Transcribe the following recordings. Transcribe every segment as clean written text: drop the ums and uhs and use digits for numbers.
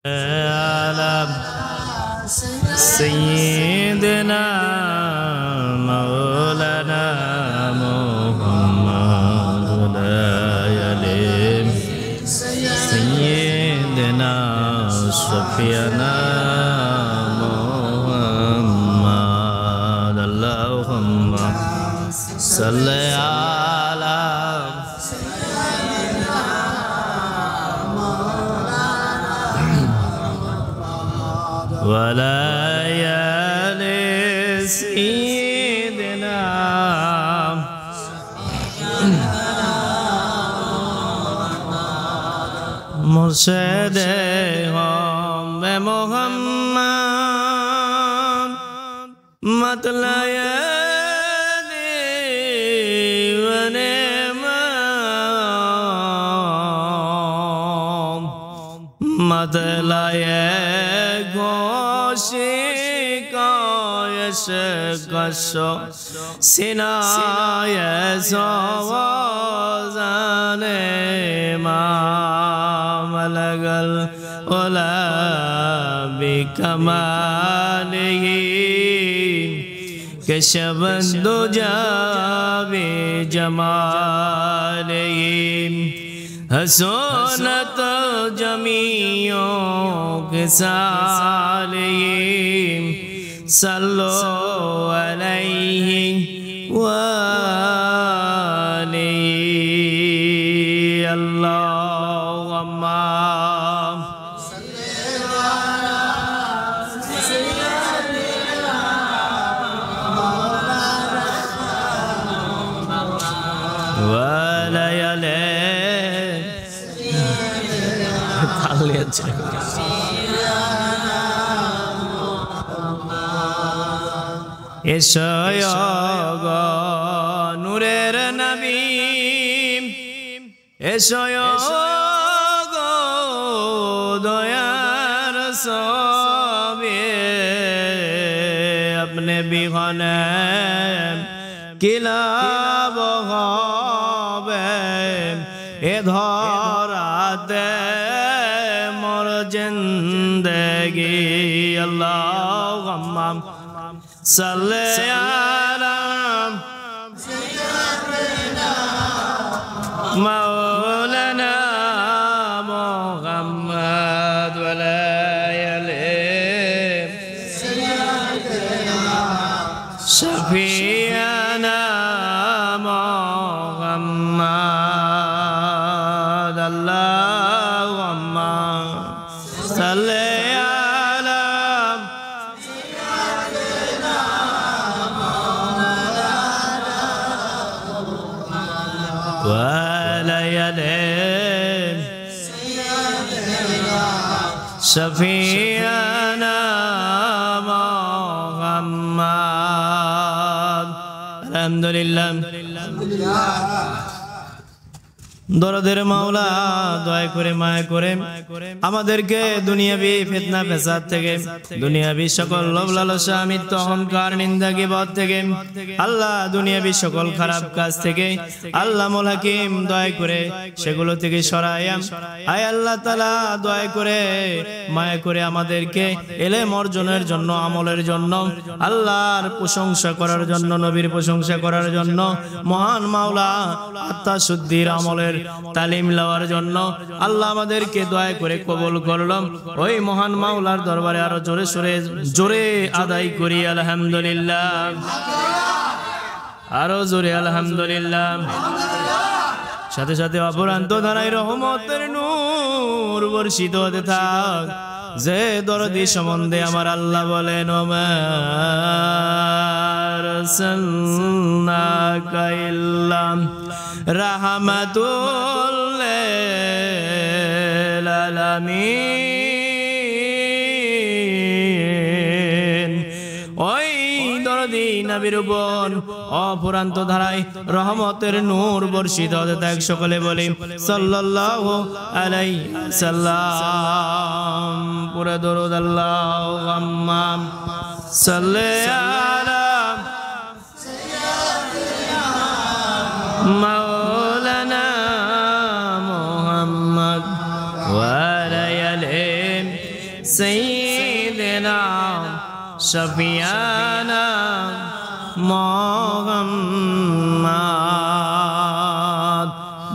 على سيدنا مولانا محمد وعلى سيدنا شفيعنا محمد اللهم صل على ولا آل سيدنا مرشد هم محمد مطلع مطلع قشو سنای سوازن ما ملگل اولا بکماله کشبند جا بجماله حسنت جمیعوں کے سالے صلو علیہ وآلہ اللہم এসো নূরের নবী এসো দয়ার সবে अपने বিহনে কিলাব হবে এ ধরাতে মোর জিন্দেগি আল্লাহুম্মা সাল্লি আলা মাওলানা মুহাম্মদ ওয়া আলা আলিহি শাফিয়ানা মুহাম্মদ আল্লাহুম্মা সাল্লি شفيعنا محمد الحمد لله দরদের মাওলা দয়া করে মায়া করে আমাদেরকে দুনিয়াবি ফিতনা ফেসাদ থেকে দুনিয়াবি সকল লোভ লালসা মিথ্যা অহংকার নিন্দা গীবত থেকে আল্লাহ দুনিয়াবি সকল খারাপ কাজ থেকে আল্লাহ মোল হাকিম দয়া করে সেগুলো থেকে সরাইয়া আয় আল্লাহ তাআলা দয়া করে মায়া করে আমাদেরকে ইলম অর্জনের জন্য আমলের জন্য আল্লাহর প্রশংসা করার জন্য নবীর প্রশংসা করার জন্য মহান মাওলা আত্মা শুদ্ধির আমলের তালিম লওয়ার জন্য আল্লাহ আমাদেরকে দয়া করে কবুল করলাম ওই মহান মাওলার দরবারে আরো জোরে আদায় করি আলহামদুলিল্লাহ আরো জোরে আলহামদুলিল্লাহ সাথে সাথে অপরান্ত ধারায় রহমতের নূর বর্ষিত হতে থাক যে দরদি সম্বন্ধে আমার আল্লাহ বলেন ওমা আরসালনাকা ইল্লা রাহমাতুল লিল আলামিন ওই দরদি নবীর উপর অপুরান্ত ধারায় রহমতের নূর বর্ষিত হতে থাক সকলে বলি সাল্লাল্লাহু আলাইহি সাল্লাম পুরা দরুদ আল্লাহুম্মা সাল্লি আলা মাওলানা মুহাম্মদ ওয়া আলা আলিহি سيدنا شفيعنا محمد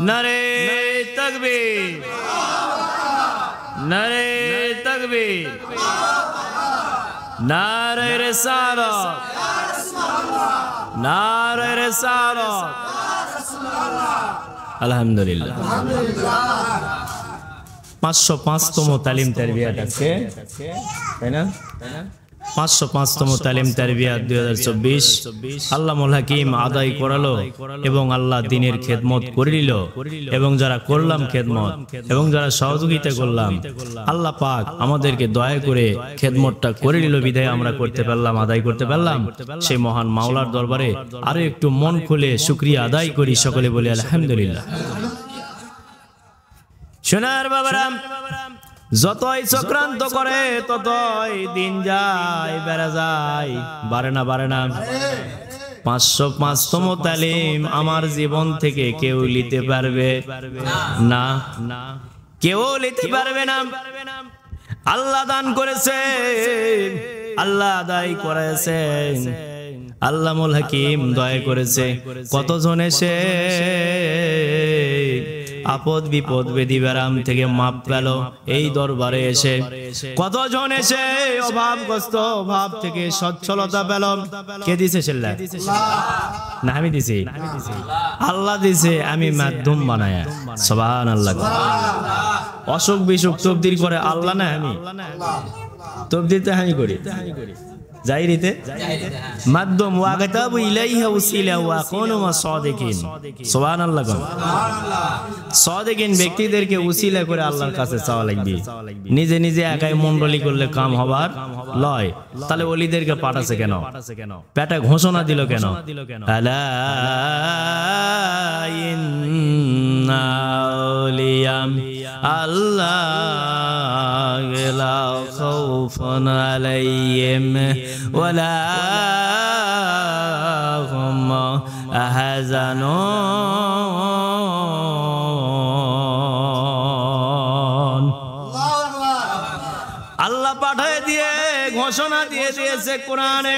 نعرہ تکبیر نعرہ تکبیر نعرہ رسالت نعرہ رسالت আলহামদুলিল্লাহ 505তম তালিম তারবিয়াত আছে তাই না 505তম তালিম তারবিয়াত 2024 আল্লামুল হাকিম আদায় করালো এবং আল্লাহ দ্বীনের খেদমত করে দিল এবং যারা করলাম খেদমত এবং যারা সহযোগিতা করলাম আল্লাহ পাক আমাদেরকে দয়া করে খেদমতটা করে দিল বিধায় আমরা করতে পারলাম আদায় করতে পারলাম সেই মহান মাওলার দরবারে আরো একটু মন খুলে শুকরিয়া আদায় করি সকলে বলি আলহামদুলিল্লাহ সোনার বাবারা যতই চক্রান্ত করে ততই দিন যায় বেড়ে যায় বাড়ে না 505তম তালিম আমার জীবন থেকে কেউ নিতে পারবে না কেউ নিতে পারবে না আল্লাহ দান করেছে আল্লাহ আদায় করেছে আল্লামুল হাকিম দয়া করেছে কতজন এসে আপদ বিপদ বেদি ব্যারাম থেকে মাপ পেল এই দরবারে এসে কতজন এসে অভাবগ্রস্ত অভাব থেকে সচ্ছলতা পেল কে দিছে সেল্লা না আমি দিছি আল্লাহ দিছে আমি মাধ্যম বানায়া সুবহানাল্লাহ অসুখ বিসুখ তবদিল করে আল্লাহ না আমি তবদিল তো আমি করি জাহিরিতে মাধ্যম ওয়াগতাবু ইলাইহা উসিলা ওয়া কুনু সাদিকিন সুবহানাল্লাহ সাদিকিন ব্যক্তিদেরকে উসিলা করে আল্লাহর কাছে চাওয়া লাগবে নিজে নিজে একাই মণ্ডলী করলে কাম হবার লয় তাহলে ওলিদেরকে পাঠাছে কেন পেটে ঘোষণা দিল কেন আলা ইন্না আউলিয়াম আল্লাহ লা খাউফুন আলাইহিম ওয়ালা হুম আহজানুন আল্লাহ পাঠিয়ে দিয়ে ঘোষণা দিয়ে দিয়েছে কোরআনে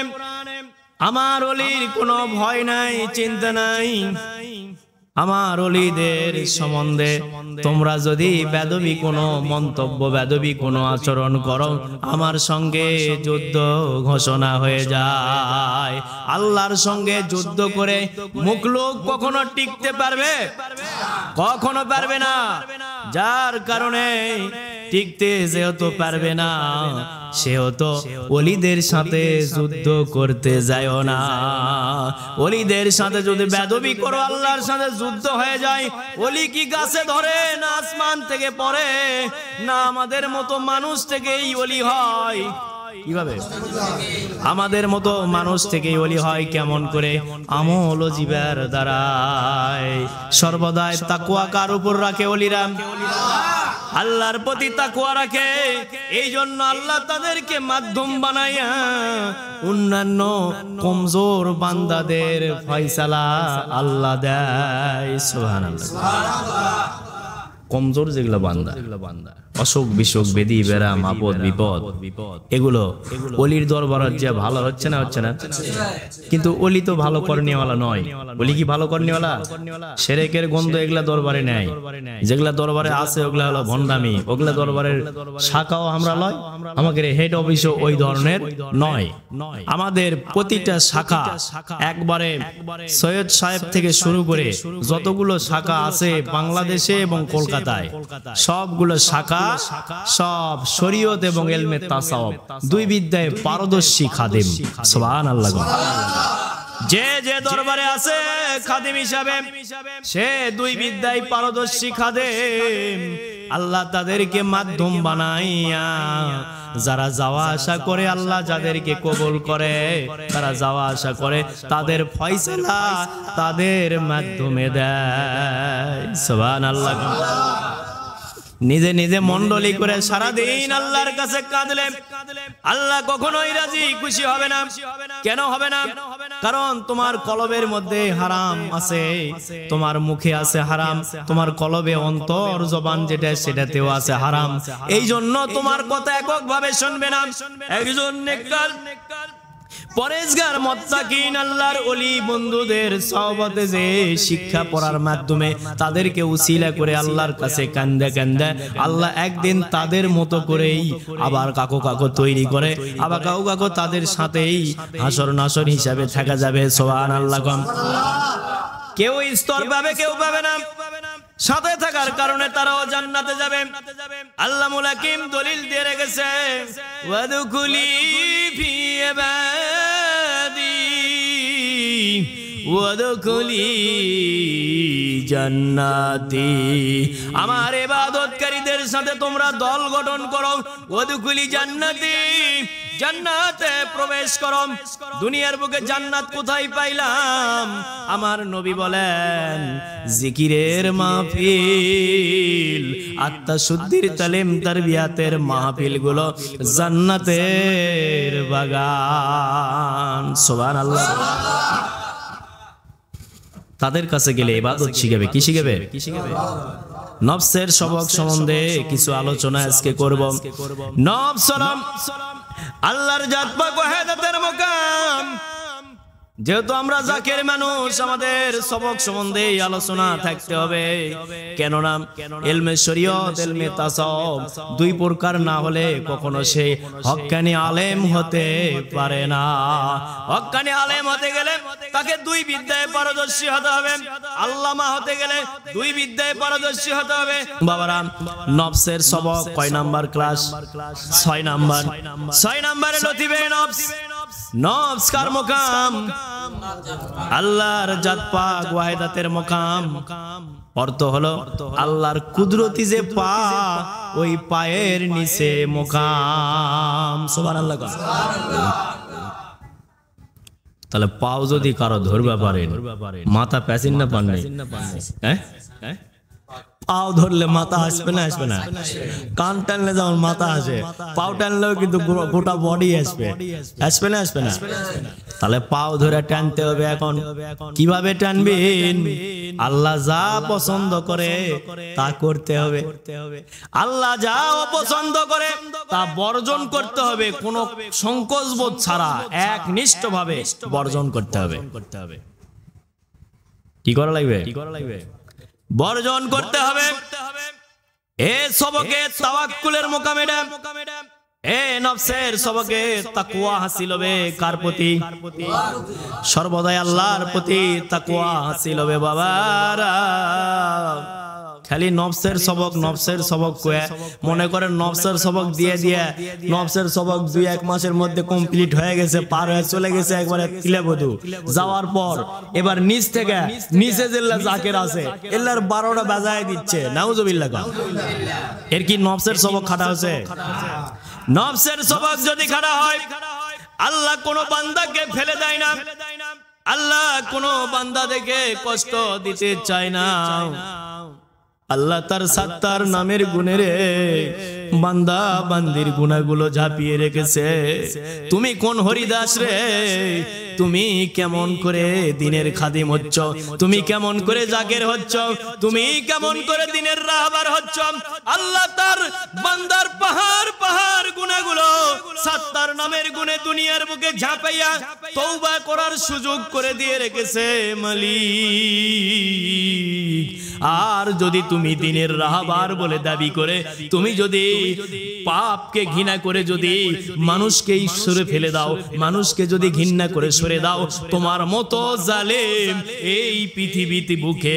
আমার ওলির কোনো ভয় নাই চিন্তা নাই আমার ওলিদের সম্বন্ধে তোমরা যদি বেদবি কোনো মন্তব্য বেদবি কোনো আচরণ করো আমার সঙ্গে যুদ্ধ ঘোষণা হয়ে যায় আল্লাহর সঙ্গে যুদ্ধ করে মুখলুক কখনো টিকতে পারবে কখনো পারবে না যার কারণে টিকতে যেহেতু পারবে না সেহেতু ওলিদের সাথে যুদ্ধ করতে যায়ও না ওলিদের সাথে যদি বেদবি করো আল্লাহর সাথে যুদ্ধ হয়ে যায় ওলি কি গাছে ধরে না আসমান থেকে পড়ে না আমাদের মতো মানুষ থেকেই ওলি হয় কিভাবে আমাদের মতো মানুষ থেকেই ওলি হয় কেমন করে আমল ও জীবের দ্বারাই সর্বদাই তাকওয়া কার উপর রাখে ওলিরা আল্লাহর প্রতি তাকওয়া রাখে এই জন্য আল্লাহ তাদেরকে মাধ্যম বানায়া অন্যান্য কমজোর বান্দাদের ফয়সালা আল্লাহ দেয় সুবহানাল্লাহ কমজোর যেগুলো বান্দা অসুখ বিসুখ বেদি বেরাম আপদ বিপদ এগুলো ওলির দরবারে যে ভালো হচ্ছে না কিন্তু ওলি তো ভালো করনেওয়ালা নয় ওলি কি ভালো করনেওয়ালা শিরকের গন্ধ এগুলা দরবারে নেয় যেগুলা দরবারে আছে ওগুলা হলো ভন্ডামি ওগুলা দরবারের শাখাও আমরা লয় আমাদের হেড অফিসও ওই ধরনের নয় আমাদের প্রতিটা শাখা একবারে সৈয়দ সাহেব থেকে শুরু করে যতগুলো শাখা আছে বাংলাদেশে এবং কলকাতায় সবগুলো শাখা সব শরীয়ত এবং ইলমে তাসাউফ দুই বিদ্যায় পারদর্শী খাদেম সুবহানাল্লাহ যে যে দরবারে আছে খাদেম হিসাবে সে দুই বিদ্যায় পারদর্শী খাদেম আল্লাহ তাদেরকে মাধ্যম বানাইয়া যারা যাওয়া আসা করে আল্লাহ যাদেরকে কবুল করে তারা যাওয়া আসা করে তাদের ফয়সালা তাদের মাধ্যমে দেয় সুবহানাল্লাহ নিজে নিজে মণ্ডলী করে সারা দিন আল্লাহর কাছে কাঁদলে আল্লাহ কখনোই রাজি খুশি হবে না কেন হবে না কারণ তোমার কলবের মধ্যে হারাম আছে, তোমার মুখে আছে হারাম, তোমার কলবে অন্তর জবান যেটা সেটাতেও আছে হারাম। এই জন্য তোমার কথা এককভাবে শুনবে না। একজন নেককার পরেজগার মুত্তাকিন আল্লাহর ওলি বন্ধুদের সহবতে যে শিক্ষা পড়ার মাধ্যমে তাদেরকে উসিলা করে আল্লাহর কাছে কান্দে কান্দে আল্লাহ একদিন তাদের মতো করেই আবার কাকো কাকো তৈরি করে, আবার কাকো কাকো তাদের সাথেই হাসর নাসর হিসাবে থাকা যাবে। সুবহানাল্লাহ। কেউ স্তর পাবে, কেউ পাবে না। সাথে থাকার কারণে তারাও জান্নাতে যাবে। আল্লামুল হাকিম দলিল দিয়ে রেখেছে, ওয়াদখুলি ফি ইবাদি ওয়াদখুলি জান্নাতি। আমার ইবাদতকারীদের সাথে তোমরা দল গঠন করো। ওয়াদখুলি জান্নাতি, জান্নাতে প্রবেশ করো। দুনিয়ার বুকে জান্নাত কোথায় পাইলাম? আমার নবী বলেন, জিকিরের মাহফিল, আত্মা শুদ্ধির তালিম তারবিয়াতের মাহফিল গুলো জান্নাতের বাগান। সুবহানাল্লাহ। তাদের কাছে গেলে ইবাদত শিখাবে। কি শিখাবে? নফসের সবক সম্বন্ধে কিছু আলোচনা আজকে করব। নফস আল্লাহর জাত পাক ওয়াহিদাতের মুকাম। যেহেতু আমরা জাকের মানুষ, আমাদের সবক সম্বন্ধে আলোচনা থাকতে হবে। কেননা ইলমে শরীয়ত, ইলমে তাসাউফ দুই প্রকার না হলে কখনো সে হক্কানি আলেম হতে পারে না। হক্কানি আলেম হতে গেলে তাকে দুই বিদ্যায় পারদর্শী হতে হবে। আল্লামা হতে গেলে দুই বিদ্যায় পারদর্শী হতে হবে। বাবারা, নফসের সবক কয় নাম্বার ক্লাস? 6 নাম্বার। 6 নাম্বারে লতিবে নফস। নফস কার মুকাম? আল্লাহর জাত পাক ওয়াহিদাতের মুকাম। অর্থ হলো আল্লাহর কুদরতি যে পা, ওই পায়ের নিচে মুকাম। সুবহানাল্লাহ। তাহলে পাও যদি কারো ধরবা পারেন, মাথা প্যাসিন না পান, হ্যাঁ পাও ধরলে মাথা আসবে না? আসবে না। কান টানলে যেমন মাথা আসে, পাও টানলেও কিন্তু গোটা বডি আসবে। আসবে না? আসবে না। তাহলে পাও ধরে টানতে হবে। এখন কিভাবে টানবেন? আল্লাহ যা পছন্দ করে তা করতে হবে। আল্লাহ যা অপছন্দ করে তা বর্জন করতে হবে। কোনো সংকোচ বোধ ছাড়া একনিষ্ঠভাবে বর্জন করতে হবে। কি করা লাগবে? বর্জন করতে হবে। এ সবকে তাওয়াক্কুলের মুকাম এটা। এ নফসের সবকে তাকওয়া হাসিল হবে কার প্রতি? সর্বদাই আল্লাহর প্রতি তাকওয়া হাসিল হবে। বাবারা, খালি নফসের সবক, নফসের সবক কয়ে মনে করেন নফসের সবক দিয়ে দিয়ে নফসের সবক 2-1 মাসের মধ্যে কমপ্লিট হয়ে গেছে, পার হয়ে চলে গেছে একবারে কিলেবধু। যাওয়ার পর এবার নিচ থেকে নিচে যেল্লা জাকের আছে এল্লার 12টা বাজায় দিচ্ছে। নাউজুবিল্লাহ। এর কি নফসের সবক খাটা হয়েছে? নফসের সবক যদি খাটা হয়, আল্লাহ কোন বান্দাকে ফেলে দেয় না। আল্লাহ কোন বান্দা দেখে কষ্ট দিতে চায় না। আল্লাহ তার সাত্তার নামের গুণে রে বান্দা বান্দির গুনাহগুলো ঝাঁপিয়ে রেখেছে। তুমি কোন হরিদাস রে? তুমি কেমন করে দিনের খাদিম হচ্ছ? তুমি কেমন করে জাকের হচ্ছ? তুমি কেমন করে দিনের রাহবার হচ্ছ? আল্লাহ তার বান্দার পাহাড় পাহাড় গুনাহগুলো সাত্তার নামের গুণে দুনিয়ার বুকে ঝাঁপাইয়া তওবা করার সুযোগ করে দিয়ে রেখেছে মালিক। আর যদি তুমি দিনের রাহবার বলে দাবি করে তুমি যদি পাপকে ঘৃণা করে যদি মানুষকে সরে ফেলে দাও, মানুষকে যদি ঘৃণা করে সরে দাও, তোমার মতো জালেম এই পৃথিবীতে বুকে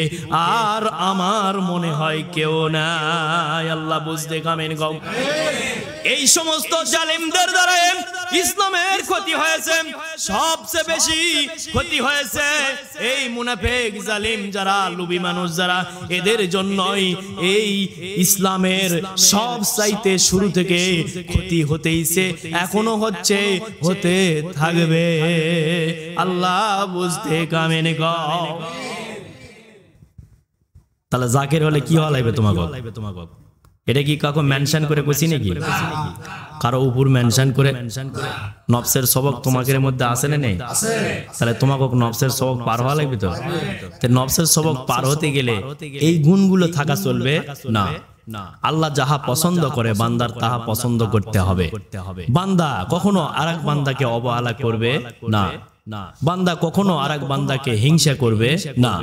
আর আমার মনে হয় কেউ নাই। আল্লাহ বুঝতে কামেন গাও। এই সমস্ত জালেমদের দ্বারা ইসলামের ক্ষতি হয়েছে। সবচেয়ে বেশি ক্ষতি হয়েছে এই মুনাফিক জালিম যারা, লুবি মানুষ যারা, এদের জন্যই এই ইসলামের সব চাইতে শুরু থেকে ক্ষতি হতেইছে, এখনো হচ্ছে, হতে থাকবে। আল্লাহ বুঝতে কামেন গাও। তাহলে জাকের হলে কি হওয়া লাগবে তোমাকে? এটা কি কাউকে মেনশন করে কইছি নাকি? কারো উপর মেনশন করে নফসের সবক তোমাদের মধ্যে আছে না নেই? তাহলে তোমাকে নফসের সবক পার হওয়া লাগবে তো। নফসের সবক পার হতে গেলে এই গুণগুলো থাকা চলবে না। আল্লাহ যাহা পছন্দ করে বান্দার তাহা পছন্দ করতে হবে। বান্দা কখনো আরেক বান্দাকে অবহেলা করবে না। বান্দা কখনো আরেক বান্দাকে হিংসা করবে না।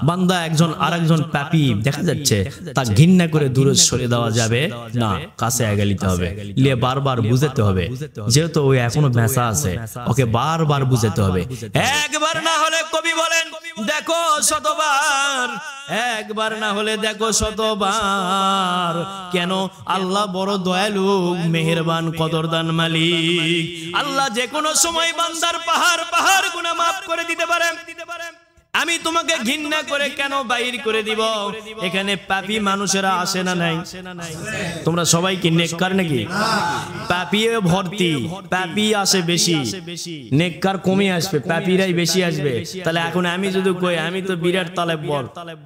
বান্দা একজন আরেকজন পাপী দেখা যাচ্ছে তা ঘৃণা করে দূরে সরে দেওয়া যাবে না, কাছে আগে নিতে হবে, লিয়ে বারবার বুঝাতে হবে। যেহেতু ওই এখনো বেঁচা আছে, ওকে বারবার বুঝাতে হবে। একবার না হলে কবি বলেন দেখো শতবার, একবার না হলে দেখো শতবার। কেন? আল্লাহ বড় দয়ালু, মেহেরবান, কদরদান মালিক। আল্লাহ যে কোনো সময় বান্দার পাহাড় পাহাড় গুনাহ মাফ করে দিতে পারেন। আমি তোমাকে ঘৃণা করে কেন বাইর করে দিব? এখানে পাপী মানুষেরা আসে না নাই? তোমরা সবাই কি নেককার নাকি? পাপী ভর্তি, পাপী আসে বেশি, নেককার কমে আসবে, পাপীরাই বেশি আসবে। তাহলে এখন আমি যদি কই আমি তো বিরাট তালেব বল,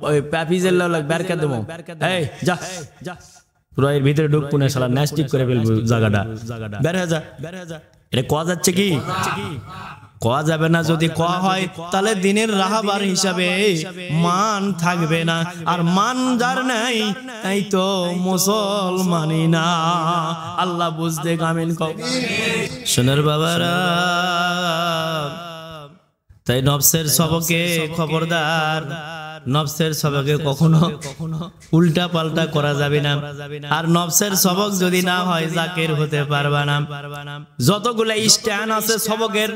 ওই পাপী জেলা বেরকা দেবো, এই যা যা পুরো এর ভিতরে ঢুকবো না, শালা ন্যাস্টিক করে ফেলবো জায়গাটা, বের হয়ে যা, বের হয়ে যা। এটা কোয়া যাচ্ছে কি? কোয়া যাবে না। যদি কোয়া হয় তাহলে দিনের রাহাবার হিসাবে মান থাকবে না, আর মান যার নাই এই তো মুসলমানই না। আল্লাহ বুঝতে কামিন কও সোনার বাবারা। তাই নফসের সবকে খবরদার, নফসের সবকে কখনো উল্টা পাল্টা করা যাবে না। আর নফসের সবক যদি না হয় জাকের হতে পারবা না। যতগুলা স্ট্যান্ড আছে সবকের,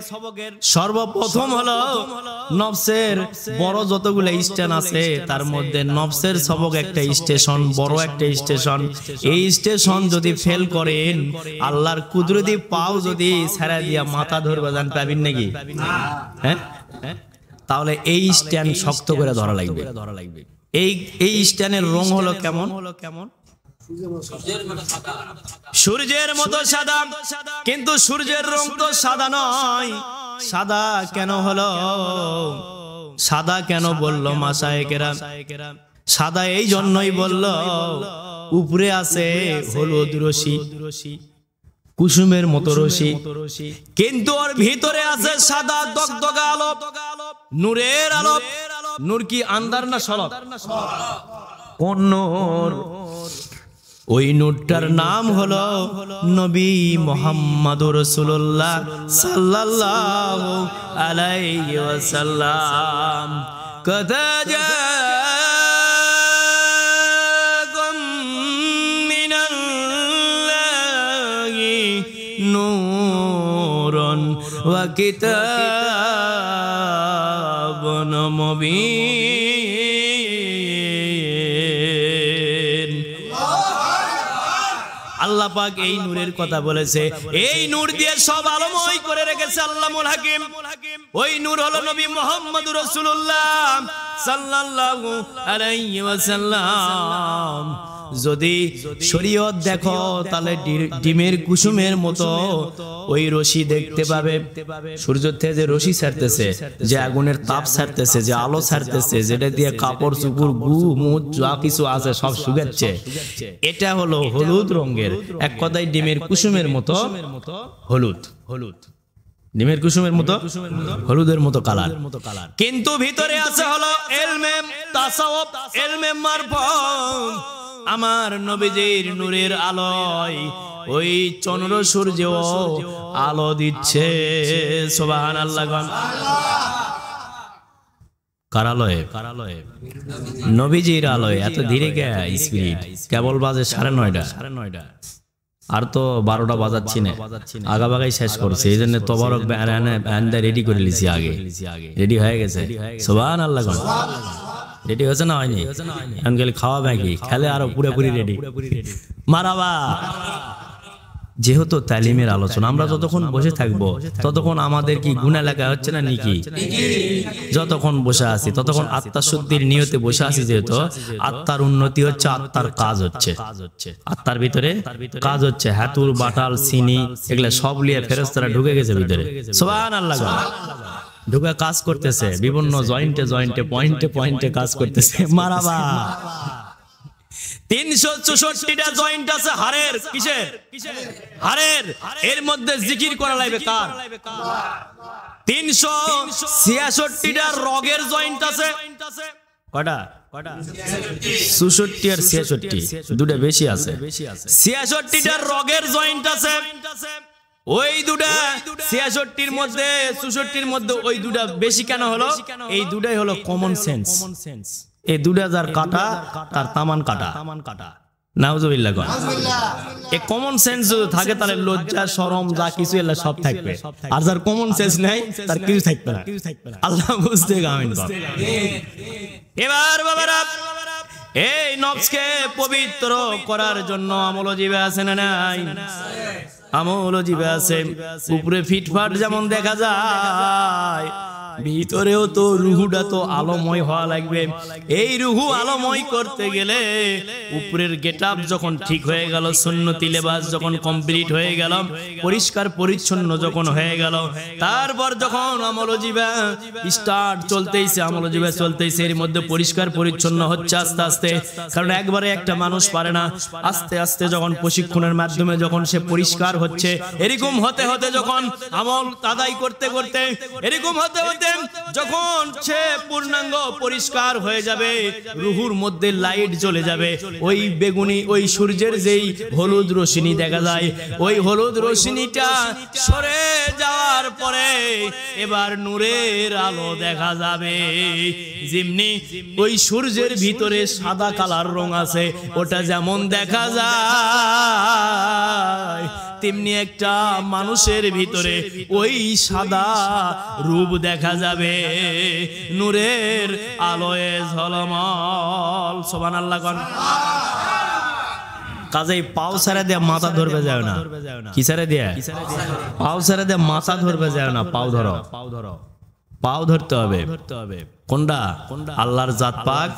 সর্বপ্রথম হলো নফসের বড় যতগুলা স্ট্যান্ড আছে তার মধ্যে নফসের সবক একটা স্টেশন, বড় একটা স্টেশন। এই স্টেশন যদি ফেল করেন, আল্লাহর কুদরতি পাও যদি ছেড়ে দিয়া মাথা ধরবে যান, পাবেন নাকি? হ্যাঁ, তাহলে এই স্ট্যান্ড শক্ত করে ধরা লাগবে। এই স্ট্যান্ডের রং হলো কেমন? সূর্যের মতো সাদা, কিন্তু সূর্যের রং তো সাদা নয়। সাদা কেন হলো? সাদা কেন বললো মাশায়েখেরা? সাদা এই জন্যই বললো, উপরে আছে হলুদ রশি, কুসুমের মতো রশি, কিন্তু ওর ভিতরে আছে সাদা দগদগা আলো, নূরের আলো। নূর কি আন্দার না সলব? কোন নূর? ওই নূরটার নাম হলো নবী মুহাম্মদুর রাসূলুল্লাহ সাল্লাল্লাহু আলাইহি ওয়াসাল্লাম। কথা ওয়া কিতাবুন মুবিন। আল্লাহ পাক এই নূরের কথা বলেছে, এই নূর দিয়ে সব আলোময় করে রেখেছে আল্লামুল হাকিম। ওই নূর হলো নবী মুহাম্মদুর রাসূলুল্লাহ সাল্লাল্লাহু আলাইহি ওয়াসাল্লাম। যদি শরীয়ত দেখো তাহলে ডিমের কুসুমের মতো ওই রশি দেখতে পাবে। সূর্য থেকে যে রশি ছাড়তেছে, যে আগুনের তাপ ছাড়তেছে, যে আলো ছাড়তেছে, যেটা দিয়ে কাপড় চুপড় গু মুখ যা কিছু আছে সব শুকাচ্ছে, এটা হলো হলুদ রঙের। এক কথায় ডিমের কুসুমের মতো হলুদ, হলুদ ডিমের কুসুমের মতো হলুদের মতো কালার। কিন্তু ভিতরে আছে হলো ইলমে তাসাউফ, ইলমে মারফত। আমার নবীজির নূরের আলোয় ওই চন্দ্র সূর্য আলো দিচ্ছে। সুবহানাল্লাহ। কার আলোয়? নবীজির আলোয়। এত ধীরে কে স্পিরিট? কেবল বাজে 9:30। আর তো 12টা বাজাচ্ছি না, আগাবাগাই শেষ করছি। এই জন্য তবরক রেডি করে লিছি, আগে রেডি হয়ে গেছে। সুবহানাল্লাহ। রেডি হয়েছে না হয়নি? এখন গেলে খাওয়া ব্যাগি খেলে আরো পুরোপুরি রেডি। মারাবা। যেহেতু তালিমের আলোচনা, আমরা যতক্ষণ বসে থাকবো ততক্ষণ আমাদের কি গুনাহ লেখা হচ্ছে না নাকি? যতক্ষণ বসে আছি ততক্ষণ আত্মার শুদ্ধির নিয়তে বসে আছি। যেহেতু আত্মার উন্নতি হচ্ছে, আত্মার কাজ হচ্ছে, আত্মার ভিতরে কাজ হচ্ছে। হাতুর বাটাল চিনি এগুলা সব লিয়ে ফেরেশতারা ঢুকে গেছে ভিতরে। সুবহানাল্লাহ। ঢুকে কাজ করতেছে, বিভিন্ন জয়েন্টে জয়েন্টে পয়েন্টে পয়েন্টে কাজ করতেছে। মারাবা। 364টা জয়েন্ট আছে হাড়ের। কিসের? হাড়ের। এর মধ্যে জিকির করা লাগবে কার? 366টা রগের জয়েন্ট আছে। কয়টা? 64 আর 66, দুটো বেশি আছে। 66টা রগের জয়েন্ট আছে। ওই দুটা 66র মধ্যে 64র মধ্যে ওই দুটা বেশি কেন হলো? এই দুটাই হলো কমন সেন্স। এই দুটা যার কাটা তার তামান কাটা। নাউজুবিল্লাহ। এই কমন সেন্স যদি থাকে তাহলে লজ্জা শরম যা কিছু এলা সব থাকবে। আর যার কমন সেন্স নাই তার কিছু থাকবে না। আল্লাহ বুঝতে আমিন। এবার বাবারা, এই নফসকে পবিত্র করার জন্য আমল জিবে আছে না নাই? আমল জিবে আছে। উপরে ফিটফাট যেমন দেখা যায়, ভিতরেও তো রুহুটা তো আলোময় হওয়া লাগবে। এই রুহু আলোময় করতে গেলে উপরের গেটআপ যখন ঠিক হয়ে গেল, সুন্নতি লেবাস যখন কমপ্লিট হয়ে গেল, পরিষ্কার পরিচ্ছন্ন যখন হয়ে গেল, তারপর যখন আমল জিবা স্টার্ট চলতেইছে, আমল জিবা চলতেইছে, এর মধ্যে পরিষ্কার পরিচ্ছন্ন হচ্ছে আস্তে আস্তে। কারণ একবারে একটা মানুষ পারে না, আস্তে আস্তে যখন প্রশিক্ষণের মাধ্যমে যখন সে পরিষ্কার হচ্ছে, এরকম হতে হতে যখন আমল আদায় করতে করতে, এরকম হতে হতে যখন সে পূর্ণাঙ্গ পরিষ্কার হয়ে যাবে, রুহুর মধ্যে লাইট জ্বলে যাবে। ওই বেগুনি, ওই সূর্যের যেই হলুদ রশ্মি দেখা যায়, ওই হলুদ রশ্মিটা সরে যাওয়ার পরে এবার নূরের আলো দেখা যাবে। যেমনি ওই সূর্যের ভিতরে সাদা কালার রং আছে, ওটা যেমন দেখা যায়, তেমনি একটা মানুষের ভিতরে ওই সাদা রূপ দেখা যাবে নূরের আলোয় ঝলমল। সুবহানাল্লাহ। কাজেই পাও ছেড়ে দিয়ে মাথা ধরবে যায় না। কি ছেড়ে দিয়ে? পাও ছেড়ে দিয়ে মাথা ধরবে যায় না। পাও ধরো, পাও ধরতে হবে। কোনটা? আল্লাহর জাত পাক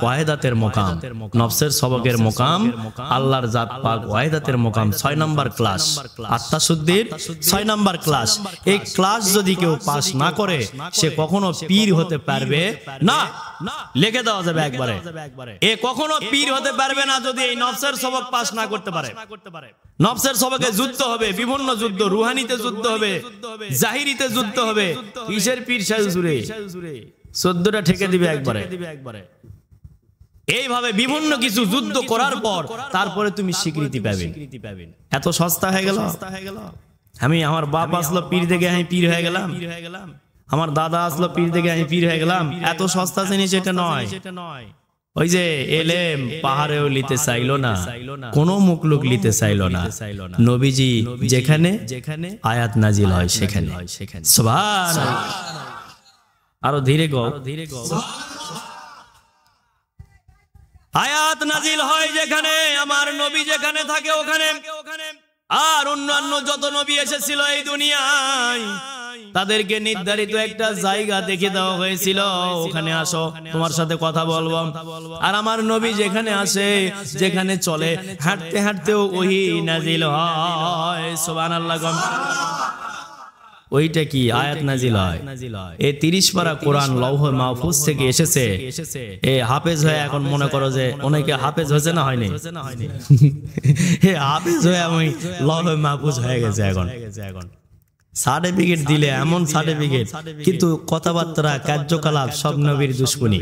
ওয়াহিদাতের মোকাম, নফসের সবকের মোকাম, আল্লাহর জাত পাক ওয়াহিদাতের মোকাম। 6 নম্বর ক্লাস, আত্মাশুদ্ধির 6 নম্বর ক্লাস। এই ক্লাস যদি কেউ পাস না করে, সে কখনো পীর হতে পারবে না। লিখে দেওয়া যাবে একবারে, এ কখনো পীর হতে পারবে না যদি এই নফসের সবক পাস না করতে পারে। নফসের সবকে যুদ্ধ হবে, বিভিন্ন যুদ্ধ, রুহানিতে যুদ্ধ হবে, জাহিরিতে যুদ্ধ হবে। কিসের পীর সাজুরে 14টা ঠেকে দিবে একবারে। এইভাবে বিভিন্ন কিছু যুদ্ধ করার পর তারপরে তুমি স্বীকৃতি পাবে। এত সস্তা হয়ে গেল। আমি, আমার বাপ আসলো পীর থেকে আমি পীর হয়ে গেলাম, আমার দাদা আসলো পীর থেকে আমি পীর হয়ে গেলাম। এত সস্তা জিনিস এটা নয়। ওই যে এলেম পাহাড়েও নিতে চাইলো না, কোন মুখলুক নিতে চাইলো না। নবীজি যেখানে আয়াত নাজিল হয় সেখানে। সুবহানাল্লাহ। আরো ধীরে গো। আয়াত নাজিল হয় যেখানে, আমার নবী যেখানে থাকে ওখানে। আর অন্যান্য যত নবী এসেছিল এই দুনিয়ায়, তাদেরকে নির্ধারিত একটা জায়গা দেখে দেওয়া হয়েছিল, ওখানে আসো, তোমার সাথে কথা বলবো। আর আমার নবী যেখানে আসে, যেখানে চলে, হাঁটতে হাঁটতেও ওহী নাজিল হয়। সুবহানাল্লাহ। ওইটা কি? আয়াত নাজিল হয়। এই 30 পারা কোরআন লৌহ মাহফুজ থেকে এসেছে। এ হাফেজ হয়ে এখন মনে করো যে অনেকে হাফেজ হয়েছে না, হয়নি? হাফেজ হয়ে আমি লৌহ মাহফুজ হয়ে গেছে। এখন সার্টিফিকেট দিলে এমন সার্টিফিকেট, কিন্তু কথাবার্তা কার্যকলাপ সব নবীর দুশমনী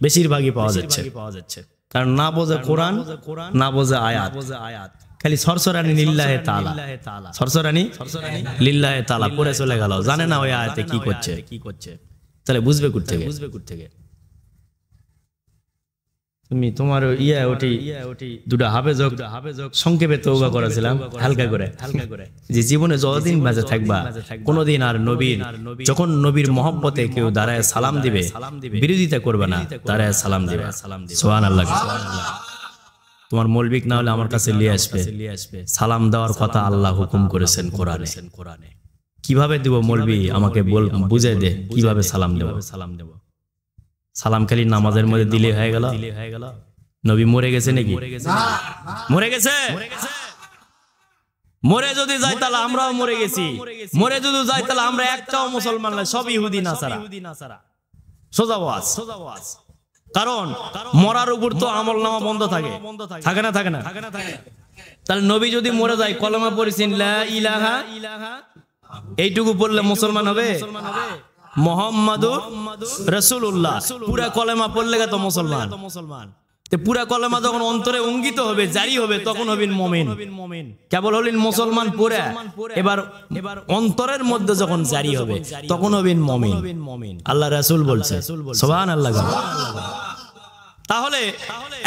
বেশিরভাগই পাওয়া যাচ্ছে। কারণ না বোঝে কোরআন, না বোঝে আয়াত, খালি সরসরানি লিল্লাহে তাআলা, সরসরানি লিল্লাহে তাআলা পড়ে চলে গেল, জানে না ওই আয়াতে কি করছে। তাহলে বুঝবে কোথা থেকে? তুমি তোমার দুটা হাফেজ সংক্ষেপে তওবা করেছিলাম হালকা করে, যে জীবনে যতদিন বেঁচে থাকবা কোনদিন আর নবীর, যখন নবীর মহব্বতে কেউ দাঁড়ায় সালাম দিবে, বিরোধিতা করবে না, দাঁড়ায় সালাম দিবে। সুবহানাল্লাহ। তোমার মৌলবিক না হলে আমার কাছে নিয়ে আসবে। সালাম দেওয়ার কথা আল্লাহ হুকুম করেছেন কোরআনে। কিভাবে দিব মৌলবি? আমাকে বুঝে দে কিভাবে সালাম দেব। সালাম খালি নামাজের মধ্যে দিলে হয়ে গেল? নবী মরে গেছে নাকি? মরে গেছে? মরে যদি যাই তাহলে আমরাও মরে গেছি। মরে যদি যাই তাহলে আমরা একটাও মুসলমান না, সব ইহুদি নাসারা। সোজা ওয়াজ। কারণ মরার উপর তো আমলনামা বন্ধ থাকে, থাকে না? থাকে না? তাহলে নবী যদি মরে যায়, কলেমা পড়েছেন লা ইলাহা এইটুকু পড়লে মুসলমান হবে? মুহাম্মাদুর রাসূলুল্লাহ পুরা কলেমা পড়লে তো মুসলমান। পুরা কলেমা যখন অন্তরে অঙ্কিত হবে, জারি হবে, তখন হবেন মুমিন। কেবল হলেন মুসলমান পুরা, এবার অন্তরের মধ্যে যখন জারি হবে তখন হবেন মুমিন। আল্লাহ রাসূল বলছে সুবহানাল্লাহ। তাহলে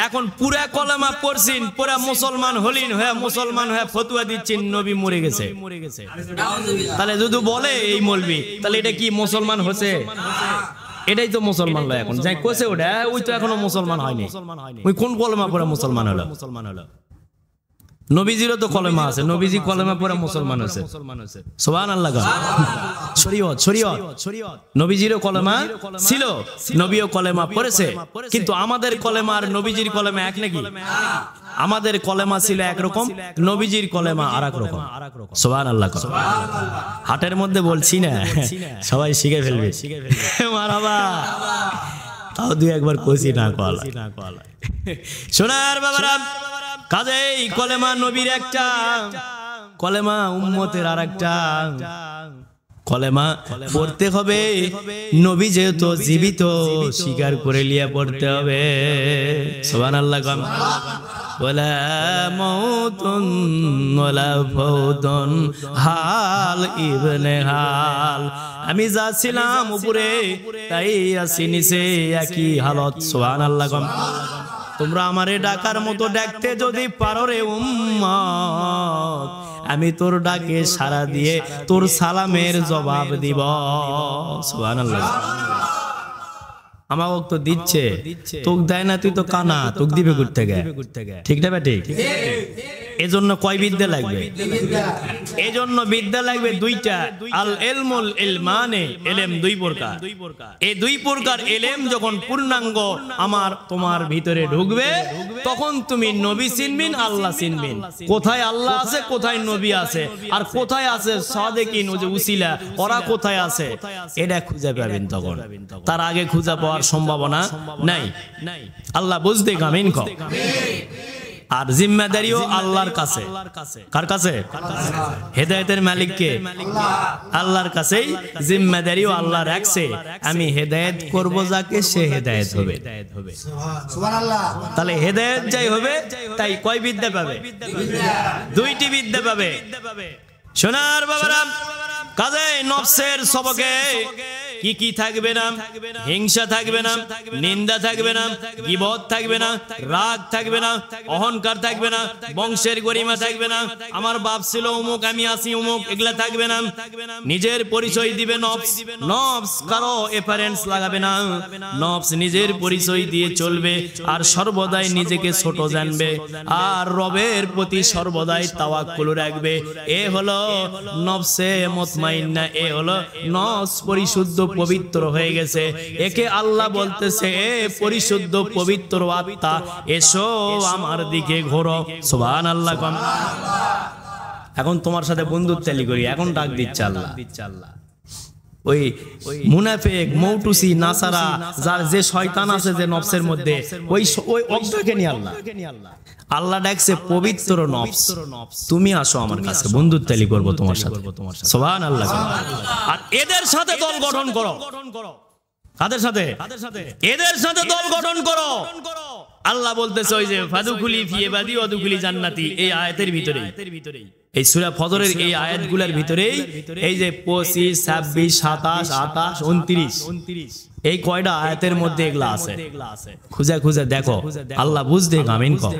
এখন পুরা কলেমা পড়ছেন, পুরা মুসলমান হলেন, হয়ে মুসলমান হয়ে ফতোয়া দিচ্ছেন নবী মরে গেছে। তাহলে যদি বলে এই মৌলবি, তাহলে এটা কি মুসলমান হচ্ছে? এটাই তো মুসলমান লয়। এখন যাই কোসে ওটা, ওই তো এখনো মুসলমান হয়নি। ওই কোন কলেমা পড়ে মুসলমান হলো? নবীজিরও তো কলেমা আছে, নবীজি কলেমা পড়ে মুসলমান হয়েছে। সুবহানাল্লাহ। শরীয়ত নবীজিরও কলেমা ছিল, নবীও কলেমা পড়েছে, কিন্তু আমাদের কলেমা আর নবীজির কলেমা এক নাকি? আমাদের কলেমা ছিল একরকম, নবীজির কলেমা আরেক রকম। সুবহানাল্লাহ। হাটের মধ্যে বলছি না, সবাই শিখে ফেলবে। মারহাবা। তাও দুই একবার কইছি না কলা। সোনার বাবারা, কাজেই কলেমা নবীর একটা, কলেমা উম্মতের আরেকটা। কলেমা পড়তে হবে, নবী যেহেতু জীবিত, স্বীকার করে লিয়া পড়তে হবে। সুবহানাল্লাহ। ওয়ালা মাউতুন ওয়ালা ফাউতুন হাল ইবনে হাল। আমি যাচ্ছিলাম উপরে, তাই আছি নিচে, একই হালত। সুবহানাল্লাহ। তোমরা আমারে ডাকার মতো ডাকতে যদি পারো রে উম্মত, আমি তোর ডাকে সাড়া দিয়ে তোর সালামের জবাব দিব। সুবহানাল্লাহ। আমাকে তো দিচ্ছে, তোক দেয় না, তুই তো কানা, তোক দিবে ঘুরতে থেকে, ঠিক না বেটি? এজন্য কয় বিদ্যা লাগবে? এজন্য বিদ্যা লাগবে দুইটা। আল ইলমুল ইলমানে, ইলম দুই প্রকার। এই দুই প্রকার ইলম যখন পূর্ণাঙ্গ আমার তোমার ভিতরে ঢুকবে, তখন তুমি নবী চিনবেন, আল্লাহ চিনবেন। কোথায় আল্লাহ আছে, কোথায় নবী আছে, আর কোথায় আছে সাদেকিন, ওই যে উসিলা, ওরা কোথায় আছে, এটা খুঁজে পাবেন তখন। তার আগে খুঁজে পাওয়ার সম্ভাবনা নাই। আল্লাহ বুঝতে কামিন কর। আর জিম্মাদারিও আল্লাহর কাছে। কার কাছে? হেদায়েতের মালিক কে? আল্লাহর কাছেই জিম্মাদারিও আল্লাহ রাখছে। আমি হেদায়েত করব যাকে, সে হেদায়েত হবে। সুবহানাল্লাহ। তাহলে হেদায়েত যাই হবে, তাই কয় বিদ্যা পাবে? দুইটি বিদ্যা পাবে। সোনার বাবারা, কাজে নফসের সবকে কি কি থাকবে না? হিংসা থাকবে না, নিন্দা থাকবে না, গীবত থাকবে না, রাগ থাকবে না, অহংকার থাকবে না, বংশের গরিমা থাকবে না, আমার বাপ ছিল অমুক, আমি আছি অমুক, এগুলা থাকবে না। নিজের পরিচয় দিবে নফস। নফস কারো এফারেন্স লাগাবে না, নফস নিজের পরিচয় দিয়ে চলবে, আর সর্বদাই নিজেকে ছোট জানবে, আর রবের প্রতি সর্বদাই তাওয়াক্কুল রাখবে। এ হলো নফসে মুতমাইন্না, এ হলো নফস পরিশুদ্ধ পবিত্র হয়ে গেছে। একে আল্লাহ বলতেছে, এ পরিশুদ্ধ পবিত্র আত্মা, এসো আমার দিকে ঘোরো। সুবহানাল্লাহ। এখন তোমার সাথে বন্ধুত্বালি করি, এখন ডাক দিচ্ছে আল্লাহ। ওই মুনাফিক, মৌটুসি, নাসারা, যার যে শয়তান আছে যে নফসের মধ্যে, ওই অজ্ঞাকে নিয়ে আল্লাহ ডাকছে পবিত্র নফস, তুমি আসো আমার কাছে, বন্ধুত্বালি করবো তোমার সাথে। সুবহানাল্লাহ। আর এদের সাথে দল গঠন করো। কাদের সাথে? এদের সাথে দল গঠন করো। আল্লাহ বলতেছে, ওই যে ফাদুকুলি ফি ইবাদি ওয়াদুকুলি জান্নাতি, এই আয়াতের ভিতরেই, এই সূরা ফজরের এই আয়াতগুলোর ভিতরেই এই যে 25, 26, 27, 28, 29 এই কয়টা আয়াতের মধ্যে এগুলা আছে। খুঁজে খুঁজে দেখো, আল্লাহ বুঝতে আমিন কও।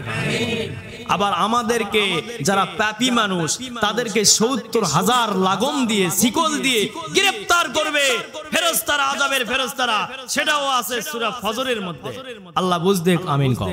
আবার আমাদেরকে যারা পাপী মানুষ, তাদেরকে 70,000 লাগম দিয়ে, শিকল দিয়ে গ্রেফতার করবে ফেরেশতারা, আযাবের ফেরেশতারা, সেটাও আছে সূরা ফজরের মধ্যে। আল্লাহ বুঝতে আমিন কও।